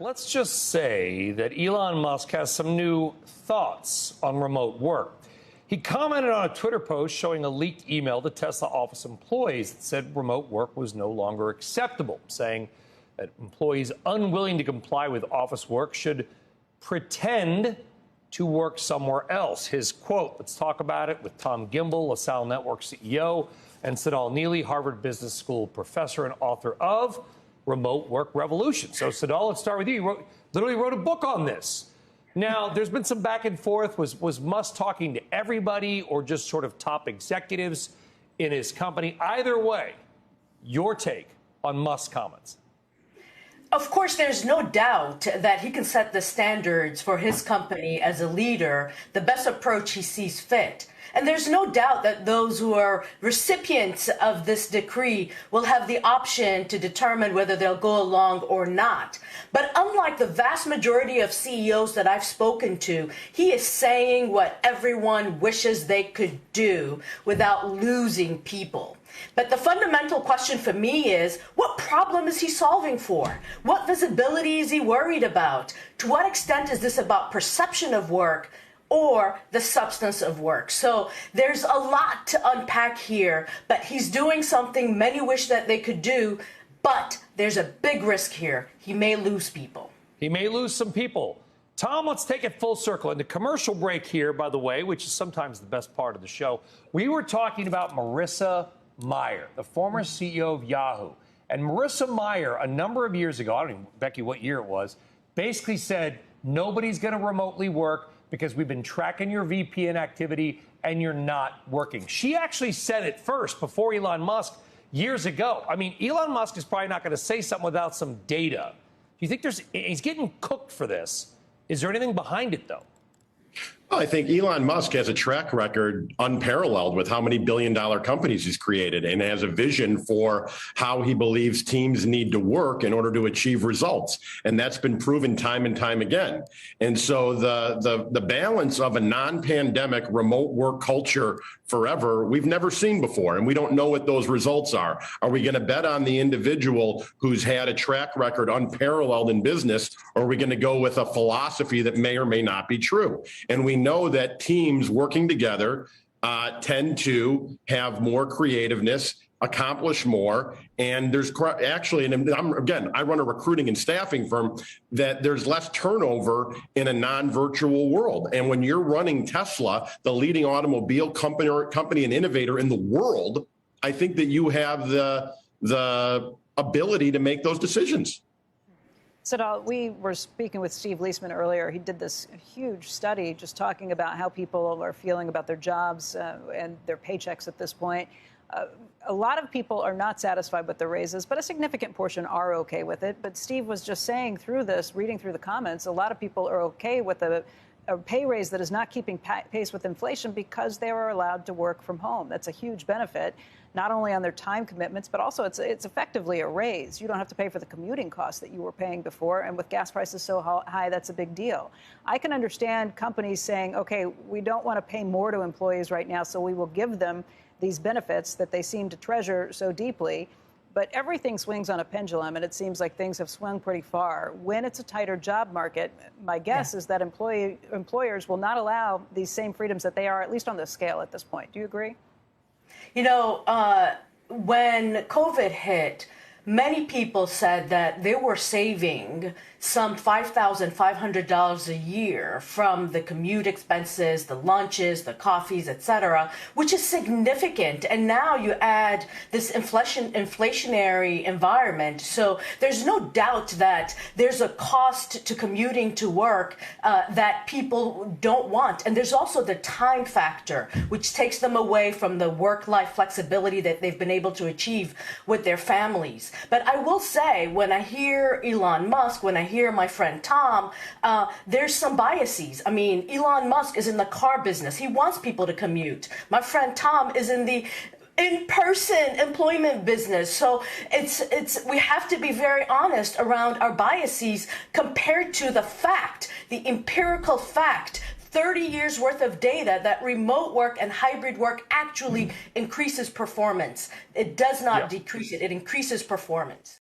Let's just say that Elon Musk has some new thoughts on remote work. He commented on a Twitter post showing a leaked email to Tesla office employees that said remote work was no longer acceptable, saying that employees unwilling to comply with office work should pretend to work somewhere else. His quote, let's talk about it with Tom Gimbel, LaSalle Network CEO, and Sadal Neely, Harvard Business School professor and author of Remote Work Revolution. So, Sadal, let's start with you. You literally wrote a book on this. Now, there's been some back and forth. Was Musk talking to everybody or just sort of top executives in his company? Either way, your take on Musk's comments. Of course, there's no doubt that he can set the standards for his company as a leader, the best approach he sees fit. And there's no doubt that those who are recipients of this decree will have the option to determine whether they'll go along or not. But unlike the vast majority of CEOs that I've spoken to, he is saying what everyone wishes they could do without losing people. But the fundamental question for me is, what problem is he solving for? What visibility is he worried about? To what extent is this about perception of work or the substance of work? So there's a lot to unpack here, but he's doing something many wish that they could do, but there's a big risk here. He may lose people. He may lose some people. Tom, let's take it full circle. In the commercial break here, by the way, which is sometimes the best part of the show, we were talking about Marissa Mayer, the former CEO of Yahoo. And Marissa Mayer, a number of years ago, I don't even, Becky, what year it was, basically said, nobody's going to remotely work because we've been tracking your VPN activity and you're not working. She actually said it first before Elon Musk years ago. I mean, Elon Musk is probably not going to say something without some data. Do you think he's getting cooked for this? Is there anything behind it, though? Well, I think Elon Musk has a track record unparalleled with how many billion-dollar companies he's created and has a vision for how he believes teams need to work in order to achieve results. And that's been proven time and time again. And so the balance of a non-pandemic remote work culture forever, we've never seen before. And we don't know what those results are. Are we going to bet on the individual who's had a track record unparalleled in business, or are we going to go with a philosophy that may or may not be true? And we know that teams working together tend to have more creativeness, accomplish more. And there's actually, and I run a recruiting and staffing firm, that there's less turnover in a non-virtual world. And when you're running Tesla, the leading automobile company and innovator in the world, I think that you have the ability to make those decisions. Sadal, we were speaking with Steve Leisman earlier. He did this huge study just talking about how people are feeling about their jobs and their paychecks at this point. A lot of people are not satisfied with the raises, but a significant portion are okay with it. But Steve was just saying through this, reading through the comments, a lot of people are okay with a pay raise that is not keeping pace with inflation because they are allowed to work from home. That's a huge benefit, not only on their time commitments, but also it's effectively a raise. You don't have to pay for the commuting costs that you were paying before. And with gas prices so high, that's a big deal. I can understand companies saying, OK, we don't want to pay more to employees right now, so we will give them these benefits that they seem to treasure so deeply. But everything swings on a pendulum, and it seems like things have swung pretty far. When it's a tighter job market, my guess is that employers will not allow these same freedoms that they are, at least on the scale at this point. Do you agree? You know, when COVID hit, many people said that they were saving some $5,500 a year from the commute expenses, the lunches, the coffees, etc., which is significant. And now you add this inflationary environment. So there's no doubt that there's a cost to commuting to work that people don't want. And there's also the time factor, which takes them away from the work-life flexibility that they've been able to achieve with their families. But I will say, when I hear Elon Musk, when I hear my friend Tom, there's some biases. I mean, Elon Musk is in the car business. He wants people to commute. My friend Tom is in the in-person employment business. So we have to be very honest around our biases compared to the fact, the empirical fact, 30 years worth of data that remote work and hybrid work actually increases performance. It does not decrease it. It increases performance.